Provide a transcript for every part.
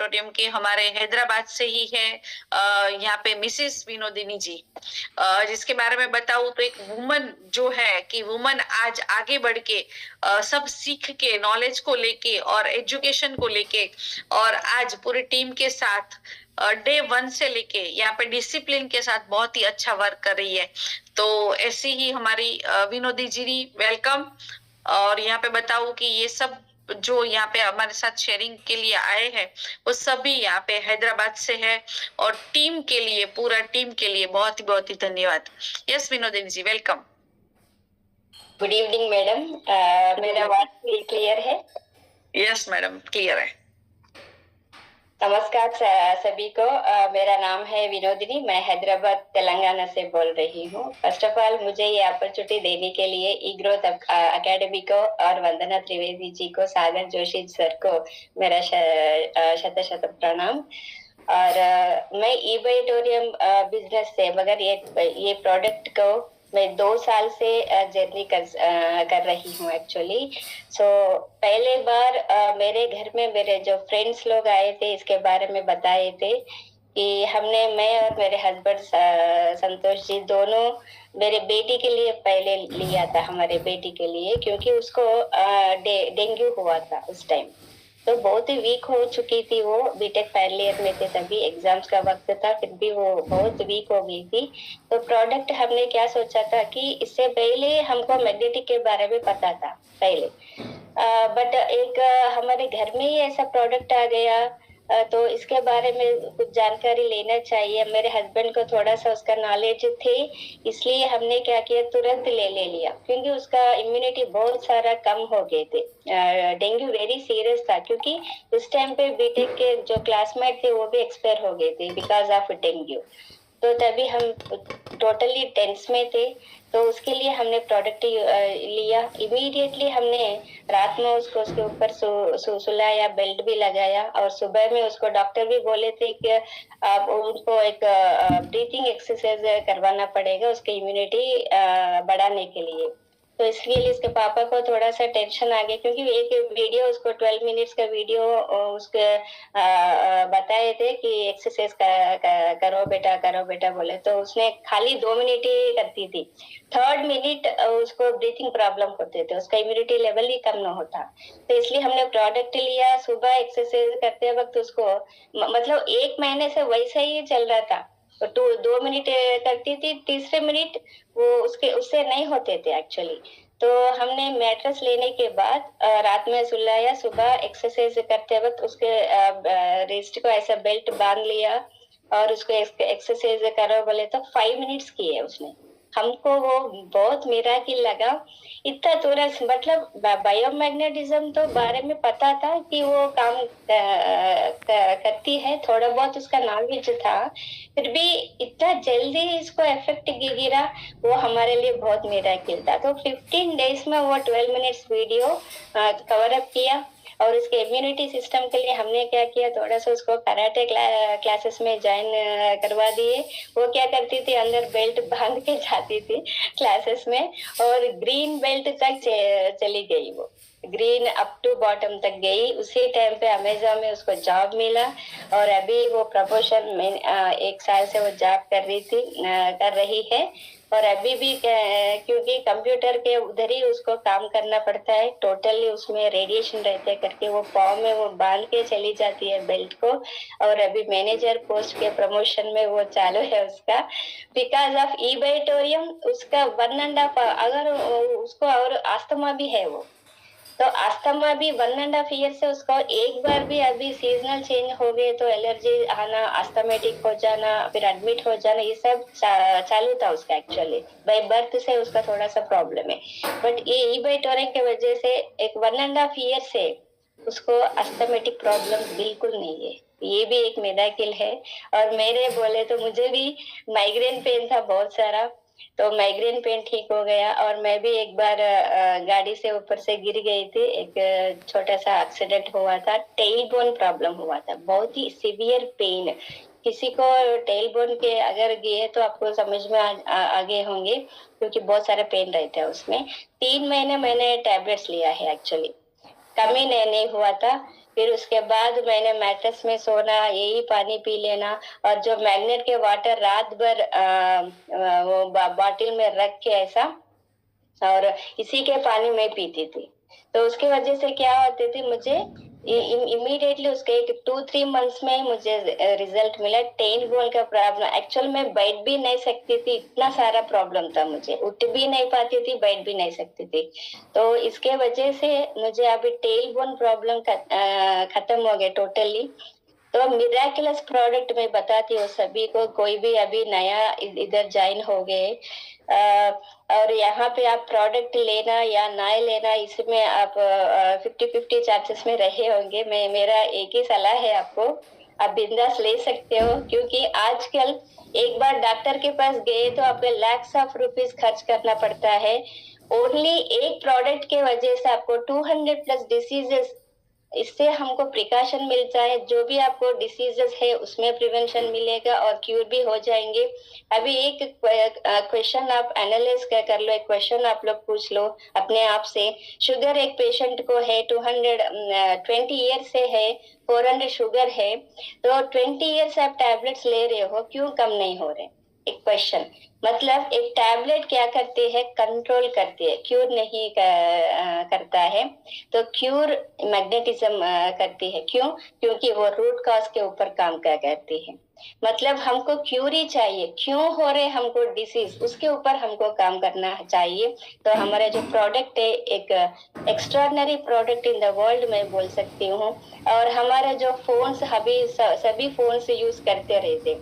Auditorium के हमारे हैदराबाद से ही है यहाँ पे मिसेस विनोदिनी जी, जिसके बारे में बताऊं तो एक वुमन जो है कि वुमन आज आगे बढ़ के सब सीख के नॉलेज को लेके और एजुकेशन को लेके और आज पूरी टीम के साथ डे 1 से लेके यहाँ पे डिसिप्लिन के साथ बहुत ही अच्छा वर्क कर रही है। तो ऐसी ही हमारी विनोदी जी, वेलकम। और यहाँ पे बताऊं कि ये सब जो यहाँ पे हमारे साथ शेयरिंग के लिए आए हैं वो सभी यहाँ पे हैदराबाद से है और टीम के लिए, पूरा टीम के लिए बहुत ही धन्यवाद। यस विनोदिनी जी, वेलकम। गुड इवनिंग मैडम, मेरा आवाज क्लियर है? यस मैडम, क्लियर है। नमस्कार सभी को। मेरा नाम है विनोदिनी, मैं हैदराबाद तेलंगाना से बोल रही हूँ। फर्स्ट ऑफ ऑल मुझे ये अपॉर्चुनिटी देने के लिए ई ग्रोथ अकेडमी को और वंदना त्रिवेदी जी को, सागर जोशी सर को मेरा शत प्रणाम। और मैं ईबाइटोरियम बिजनेस से, मगर ये प्रोडक्ट को मैं 2 साल से जर्नी कर रही हूँ एक्चुअली। सो पहले बार मेरे घर में मेरे जो फ्रेंड्स लोग आए थे, इसके बारे में बताए थे कि मैं और मेरे हस्बैंड संतोष जी दोनों मेरे बेटी के लिए पहले लिया था, हमारे बेटी के लिए, क्योंकि उसको डेंगू हुआ था उस टाइम। तो बहुत ही वीक हो चुकी थी वो, बीटेक फाइनल ईयर में थे तभी, एग्जाम्स का वक्त था, फिर भी वो बहुत वीक हो गई थी। तो प्रोडक्ट हमने क्या सोचा था कि इससे पहले हमको मैग्नेटिक के बारे में पता था पहले, बट एक हमारे घर में ही ऐसा प्रोडक्ट आ गया, तो इसके बारे में कुछ जानकारी लेना चाहिए। मेरे हस्बैंड को थोड़ा सा उसका नॉलेज थे, इसलिए हमने क्या किया, तुरंत ले लिया, क्योंकि उसका इम्यूनिटी बहुत सारा कम हो गए थे। डेंगू वेरी सीरियस था, क्योंकि उस टाइम पे बीटेक के जो क्लासमेट थे वो भी एक्सपायर हो गए थे बिकॉज ऑफ डेंगू। तो तभी हम टोटली टेंस में थे, तो उसके लिए हमने प्रोडक्ट लिया। इमीडिएटली हमने रात में उसको उसके ऊपर सुलाया, बेल्ट भी लगाया, और सुबह में उसको डॉक्टर भी बोले थे कि आप उनको एक ब्रीथिंग एक्सरसाइज करवाना पड़ेगा उसके इम्यूनिटी बढ़ाने के लिए। तो इसलिए इसके पापा को थोड़ा सा टेंशन आ गया, क्योंकि एक वीडियो उसको 12 मिनट्स का वीडियो उसके बताए थे कि एक्सरसाइज करो बेटा बोले, तो उसने खाली 2 मिनट ही करती थी। 3rd मिनट उसको ब्रीथिंग प्रॉब्लम होते थे, उसका इम्यूनिटी लेवल ही कम न होता। तो इसलिए हमने प्रोडक्ट लिया, सुबह एक्सरसाइज करते वक्त उसको मतलब 1 महीने से वैसा ही चल रहा था। तो 2 मिनट करती थी, तीसरे मिनट वो उससे नहीं होते थे एक्चुअली। तो हमने मैट्रेस लेने के बाद रात में सुलाया, सुबह एक्सरसाइज करते वक्त उसके रिस्ट को ऐसा बेल्ट बांध लिया और उसको एक्सरसाइज करो बोले तो 5 मिनट्स किए उसने। हमको वो बहुत मिराकिल लगा, इतना तुरंत, मतलब बायोमैग्नेटिज्म तो बारे में पता था कि वो काम करती है, थोड़ा बहुत उसका नॉलेज था, फिर भी इतना जल्दी इसको इफेक्ट गिरा, वो हमारे लिए बहुत मिराकिल था। तो 15 डेज में वो 12 मिनट्स वीडियो कवर अप किया, और उसके इम्यूनिटी सिस्टम के लिए हमने क्या किया, थोड़ा सा उसको कराटे क्लासेस में ज्वाइन करवा दिए। वो क्या करती थी, अंदर बेल्ट बांध के जाती थी क्लासेस में, और ग्रीन बेल्ट तक चली गई, वो ग्रीन अप टू बॉटम तक गई। उसी टाइम पे अमेजोन में उसको जॉब मिला, और अभी वो प्रमोशन में 1 साल से वो जॉब कर रही है। और अभी भी क्योंकि कंप्यूटर के उधर ही उसको काम करना पड़ता है, टोटली उसमें रेडिएशन रहते करके वो पाँव में वो बांध के चली जाती है बेल्ट को। और अभी मैनेजर पोस्ट के प्रमोशन में वो चालू है उसका, बिकॉज ऑफ ईबाइटोरियम। उसका 1.5 अगर उसको, और अस्थमा भी है वो, तो अस्थमा भी 1.5 ईयर से उसको एक बार भी, अभी सीजनल चेंज हो गए तो एलर्जी आना, अस्थमेटिक हो जाना, फिर एडमिट हो जाना, ये सब चालू था उसका एक्चुअली। बाय बर्थ से उसका थोड़ा सा प्रॉब्लम है, बट ये ईबाइटोरियम की वजह से एक 1.5 ईयर से उसको अस्थमेटिक प्रॉब्लम बिल्कुल नहीं है। ये भी एक मिराकिल है। और मेरे बोले तो मुझे भी माइग्रेन पेन था बहुत सारा, तो माइग्रेन पेन ठीक हो गया। और मैं भी एक बार गाड़ी से ऊपर से गिर गई थी, एक छोटा सा एक्सीडेंट हुआ था, टेल बोन प्रॉब्लम हुआ था, बहुत ही सीवियर पेन। किसी को टेल बोन के अगर गए तो आपको समझ में आगे होंगे, क्योंकि बहुत सारे पेन रहते हैं उसमें। 3 महीने मैंने टैबलेट्स लिया है एक्चुअली, कम ही नहीं हुआ था। फिर उसके बाद मैंने मैट्रेस में सोना, यही पानी पी लेना, और जो मैग्नेट के वाटर रात भर वो बॉटल में रख के ऐसा, और इसी के पानी में पीती थी। तो उसकी वजह से क्या होती थी, मुझे इमीडिएटली उसके 2-3 मंथ्स में मुझे रिजल्ट मिला। टेन बोल का प्रॉब्लम, एक्चुअल में बैठ भी नहीं सकती थी, इतना सारा प्रॉब्लम था मुझे, उठ भी नहीं पाती थी, बैठ भी नहीं सकती थी। तो इसके वजह से मुझे अभी टेल बोन प्रॉब्लम खत्म हो गया टोटली। तो मिराकुलस प्रोडक्ट मैं बताती हूँ सभी को, कोई भी अभी नया इधर ज्वाइन हो गए, और यहाँ पे आप प्रोडक्ट लेना या ना लेना, इसमें आप 50-50 चांसेस में रहे होंगे। मेरा एक ही सलाह है आपको, आप बिंदास ले सकते हो, क्योंकि आजकल एक बार डॉक्टर के पास गए तो आपको लैक्स ऑफ रुपीज खर्च करना पड़ता है। ओनली एक प्रोडक्ट के वजह से आपको 200+ डिसीजेस, इससे हमको प्रिकॉशन मिलता है। जो भी आपको डिसीजेस है उसमें प्रिवेंशन मिलेगा और क्यूर भी हो जाएंगे। अभी एक क्वेश्चन आप एनालाइज कर लो, एक क्वेश्चन आप लोग पूछ लो अपने आप से। शुगर एक पेशेंट को है 220 ईयर से है, 400 शुगर है, तो 20 ईयर से आप टैबलेट्स ले रहे हो, क्यों कम नहीं हो रहे? एक क्वेश्चन, मतलब एक टैबलेट क्या करती है, कंट्रोल करती है, क्यूर नहीं करता है। तो क्यूर मैग्नेटिज्म करती है, क्यों? क्योंकि वो रूट कॉज के ऊपर काम करती है। मतलब हमको क्यूर ही चाहिए, क्यों हो रहे हमको डिसीज, उसके ऊपर हमको काम करना चाहिए। तो हमारा जो प्रोडक्ट है एक extraordinary product in the world मैं बोल सकती हूँ। और हमारा जो फोन्स, अभी सभी फोन्स यूज करते रहते,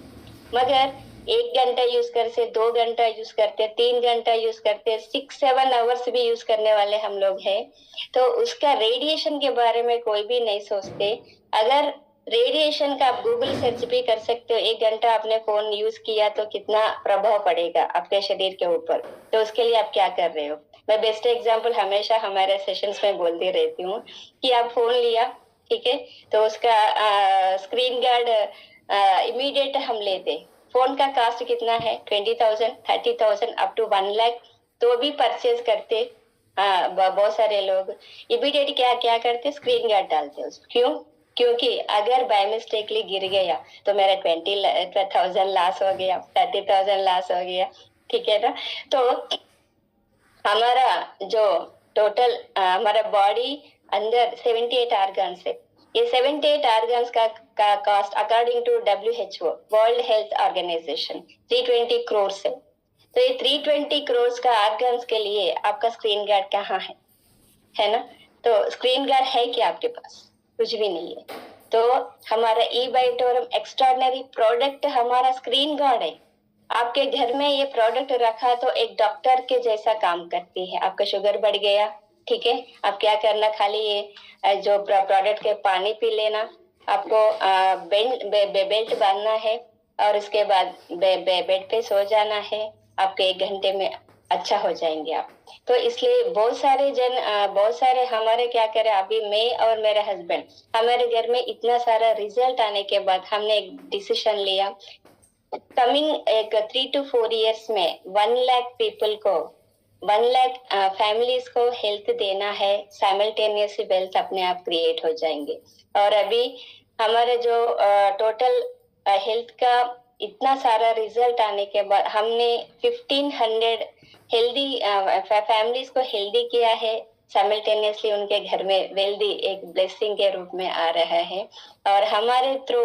मगर 1 घंटा यूज करते, 2 घंटा यूज करते, 3 घंटा यूज करते, 6-7 आवर्स भी यूज करने वाले हम लोग हैं। तो उसका रेडिएशन के बारे में कोई भी नहीं सोचते। अगर रेडिएशन का आप गूगल सर्च भी कर सकते हो, 1 घंटा आपने फोन यूज किया तो कितना प्रभाव पड़ेगा आपके शरीर के ऊपर, तो उसके लिए आप क्या कर रहे हो। मैं बेस्ट एग्जाम्पल हमेशा हमारे सेशंस में बोलती रहती हूँ कि आप फोन लिया, ठीक है, तो उसका स्क्रीन गार्ड इमीडिएट हम लेते, फोन का कॉस्ट कितना है, 20,000, 30,000 अप टू 1 लाख, तो भी परचेज करते। बहुत सारे लोग इमीडिएट क्या क्या करते, स्क्रीन गार्ड डालते उसको, क्यों? क्योंकि अगर बाय मिस्टेकली गिर गया तो मेरा 20,000 लॉस हो गया, 30,000 लॉस हो गया, ठीक है ना। तो हमारा जो टोटल हमारा बॉडी अंदर 78 ऑर्गन्स है, ये 78 ऑर्गन्स का cost according to WHO world health organisation 320 crore है। तो ये 320 करोड़ का ऑर्गन्स के लिए आपका स्क्रीन गार्ड कहाँ है ना। तो स्क्रीन गार्ड है क्या आपके पास? कुछ भी नहीं है। तो हमारा ई-बाइटोरम एक्स्ट्राऑर्डिनरी प्रोडक्ट हमारा स्क्रीन गार्ड है। आपके घर में ये प्रोडक्ट रखा तो एक डॉक्टर के जैसा काम करती है। आपका शुगर बढ़ गया, ठीक है, आप क्या करना, खाली ये जो प्रोडक्ट के पानी पी लेना, आपको बेल्ट बांधना है और उसके बाद बेड पे सो जाना है, आपके 1 घंटे में अच्छा हो जाएंगे आप। तो इसलिए बहुत सारे हमारे क्या करें, अभी मैं और मेरा हस्बैंड, हमारे घर में इतना सारा रिजल्ट आने के बाद हमने एक डिसीजन लिया, कमिंग एक 3 to 4 years में 1 लाख पीपल को, 1 लाख फैमिलीज को हेल्थ देना है, साइमल्टेनियसली वेल्थ अपने आप क्रिएट हो जाएंगे। और अभी हमारे जो टोटल हेल्थ का इतना सारा रिजल्ट आने के बाद हमने 1500 हेल्दी फैमिलीज को हेल्दी किया है, साइमल्टेनियसली उनके घर में वेल्दी एक ब्लेसिंग के रूप में आ रहा है। और हमारे थ्रू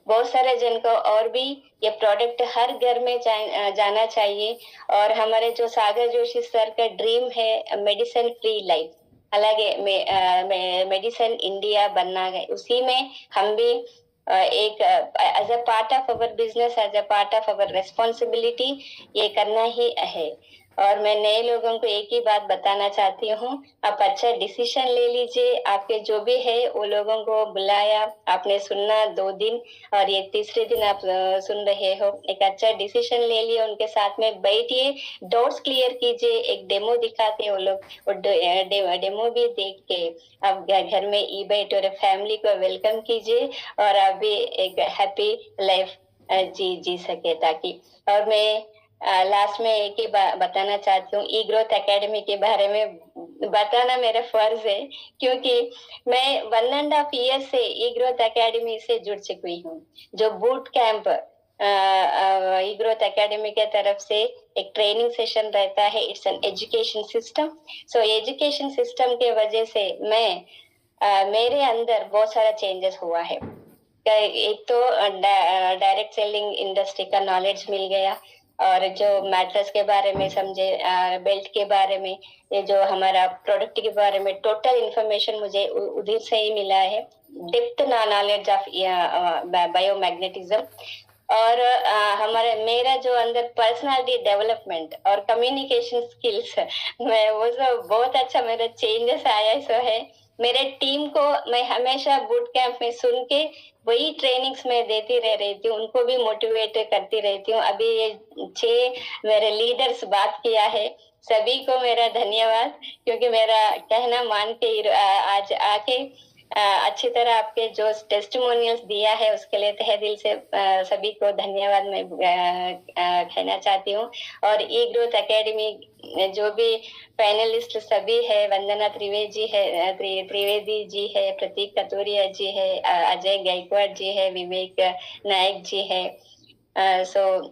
बहुत सारे जन को और भी ये प्रोडक्ट हर घर में जाना चाहिए। और हमारे जो सागर जोशी सर का ड्रीम है मेडिसिन फ्री लाइफ, అలాగే मेडिसिन इंडिया बनना है, उसी में हम भी एक as a part of our business, as a part of our responsibility ये करना ही है। और मैं नए लोगों को एक ही बात बताना चाहती हूँ, आप अच्छा डिसीजन ले लीजिए। आपके जो भी है वो लोगों को बुलाया, आपने सुनना 2 दिन और ये तीसरे दिन आप सुन रहे हो, एक अच्छा डिसीजन ले लिए, उनके साथ में बैठिए, डाउट्स क्लियर कीजिए, एक डेमो दिखाते वो लोग, और डेमो भी देख के आप घर में ई-बाइट और फैमिली को वेलकम कीजिए और आप भी एक हैप्पी लाइफ जी सके ताकि। और मैं लास्ट में एक ही बताना चाहती हूँ, ई ग्रोथ एकेडमी के बारे में बताना मेरा फर्ज है, क्योंकि मैं 1.5 ईयर से ई ग्रोथ एकेडमी से जुड़ चुकी हूँ। जो बूट कैंप ई ग्रोथ एकेडमी के तरफ से एक ट्रेनिंग सेशन रहता है, it's an education system. So education system के वजह से मेरे अंदर बहुत सारा चेंजेस हुआ है। एक तो डायरेक्ट सेलिंग इंडस्ट्री का नॉलेज मिल गया, और जो मैट्रेस के बारे में समझे, बेल्ट के बारे में, ये जो हमारा प्रोडक्ट के बारे में टोटल इंफॉर्मेशन मुझे उधर से ही मिला है। डेप्थ नॉलेज ऑफ बायोमैग्नेटिज्म, और हमारे मेरा जो अंदर पर्सनालिटी डेवलपमेंट और कम्युनिकेशन स्किल्स, मैं वो सब बहुत अच्छा मेरा चेंजेस आया सो है। मेरे टीम को मैं हमेशा बूट कैंप में सुन के वही ट्रेनिंग्स में देती रह रही थी, उनको भी मोटिवेट करती रहती हूँ। अभी ये 6 मेरे लीडर्स बात किया है, सभी को मेरा धन्यवाद, क्योंकि मेरा कहना मान के आज आके अच्छी तरह आपके जो टेस्टिमोनियल्स दिया है उसके लिए तहे दिल से सभी को धन्यवाद मैं कहना चाहती हूँ। और ई ग्रोथ एकेडमी जो भी पैनलिस्ट सभी है, वंदना त्रिवेदी है, त्रिवेदी जी है, प्रतीक कतोरिया जी है, अजय गायकवाड़ जी है, विवेक नायक जी है, सो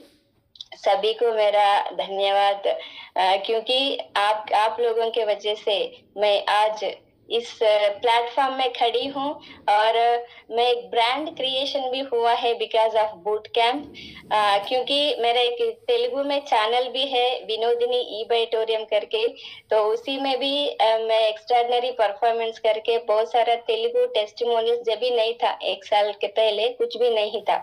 सभी को मेरा धन्यवाद, क्योंकि आप लोगों के वजह से मैं आज इस प्लेटफॉर्म में खड़ी हूँ, और मैं एक ब्रांड क्रिएशन भी हुआ है बिकॉज ऑफ बूट कैंप, क्योंकि मेरा एक तेलुगु में चैनल भी है, विनोदिनी ई बाइटोरियम करके, तो उसी में भी मैं एक्स्ट्राऑर्डिनरी परफॉर्मेंस करके बहुत सारा तेलुगु टेस्टिमोनियल्स, जब भी नहीं था 1 साल के पहले कुछ भी नहीं था,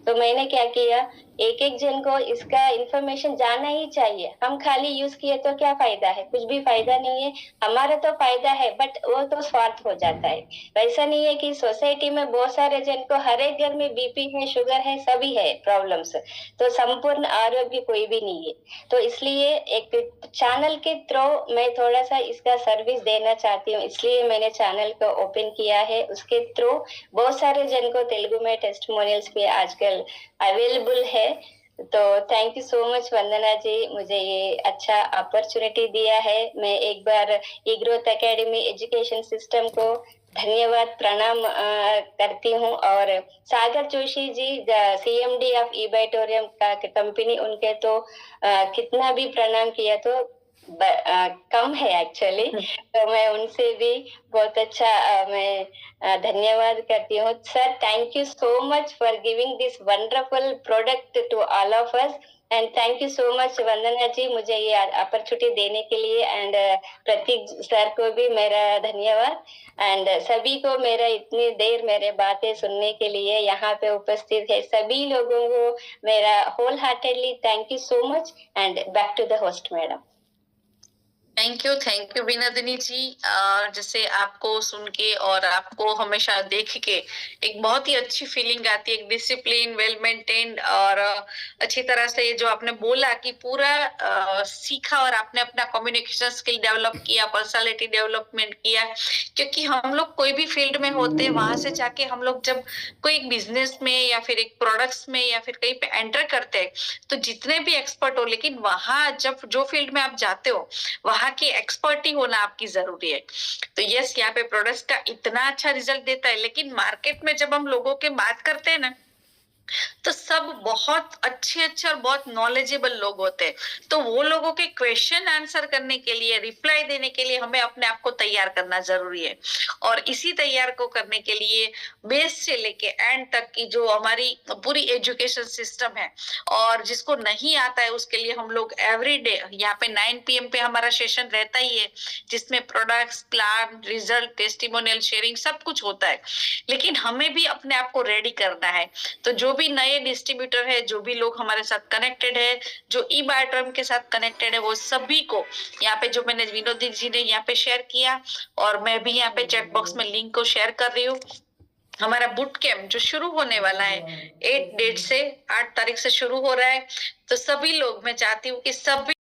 तो मैंने क्या किया, एक जन को इसका इंफॉर्मेशन जानना ही चाहिए। हम खाली यूज किए तो क्या फायदा है, कुछ भी फायदा नहीं है। हमारा तो फायदा है, बट वो तो स्वार्थ हो जाता है। वैसा नहीं है कि सोसाइटी में बहुत सारे जन को हर एक घर में बीपी है, शुगर है, सभी है प्रॉब्लम्स, तो संपूर्ण आरोग्य कोई भी नहीं है। तो इसलिए एक चैनल के थ्रू मैं थोड़ा सा इसका सर्विस देना चाहती हूँ, इसलिए मैंने चैनल को ओपन किया है। उसके थ्रू बहुत सारे जन को तेलुगु में टेस्टिमोनियल्स भी आजकल अवेलेबल है। तो thank you so much Vandana ji, मुझे ये अच्छा अपॉर्चुनिटी दिया है। मैं एक बार ई ग्रोथ एकेडमी एजुकेशन सिस्टम को धन्यवाद प्रणाम करती हूँ, और सागर जोशी जी CMD ऑफ ई बाइटोरियम का कंपनी, उनके तो कितना भी प्रणाम किया तो कम है एक्चुअली, तो मैं उनसे भी बहुत अच्छा मैं धन्यवाद करती हूँ। Sir, thank you so much for giving this wonderful product to all of us, and thank you so much Vandana ji, मुझे ये अपॉर्चुनिटी देने के लिए, एंड प्रतीक सर को भी मेरा धन्यवाद, एंड सभी को मेरा इतनी देर मेरे बातें सुनने के लिए यहाँ पे उपस्थित है सभी लोगों को मेरा wholeheartedly thank you so much, and back to the host madam. Thank you Vinodini ji. जैसे आपको सुन के और आपको हमेशा देख के एक बहुत ही अच्छी फीलिंग आती है, एक डिसिप्लिन, वेल मेंटेन्ड, और अच्छी तरह से ये जो आपने बोला कि पूरा सीखा और आपने अपना कम्युनिकेशन स्किल डेवलप किया, पर्सनालिटी डेवलपमेंट किया, क्योंकि हम लोग कोई भी फील्ड में होते हैं, वहां से जाके हम लोग जब कोई एक बिजनेस में या फिर एक प्रोडक्ट्स में या फिर कहीं पे एंटर करते हैं, तो जितने भी एक्सपर्ट हो, लेकिन वहां जब जो फील्ड में आप जाते हो वहां की एक्सपर्टी होना आपकी जरूरी है। तो यस, यहाँ पे प्रोडक्ट्स का इतना अच्छा रिजल्ट देता है, लेकिन मार्केट में जब हम लोगों के बात करते हैं ना, तो सब बहुत अच्छे अच्छे और बहुत नॉलेजेबल लोग होते हैं। तो वो लोगों के क्वेश्चन आंसर करने के लिए, रिप्लाई देने के लिए हमें अपने आप को तैयार करना जरूरी है। और इसी तैयार को करने के लिए बेस से लेके एंड तक की जो हमारी पूरी एजुकेशन सिस्टम है, और जिसको नहीं आता है उसके लिए हम लोग एवरी डे यहाँ पे 9 PM पे हमारा सेशन रहता ही है, जिसमें products, plan, result, testimonial sharing सब कुछ होता है। लेकिन हमें भी अपने आप को रेडी करना है। तो जो भी नए डिस्ट्रीब्यूटर है, जो भी लोग हमारे साथ कनेक्टेड है, जो ई बायोटर्म के साथ कनेक्टेड है, वो सभी को यहाँ पे जो मैंने विनोदी जी ने यहाँ पे शेयर किया, और मैं भी यहाँ पे चैट बॉक्स में लिंक को शेयर कर रही हूँ। हमारा बूट कैंप जो शुरू होने वाला है 8 तारीख से शुरू हो रहा है, तो सभी लोग, मैं चाहती हूँ कि सभी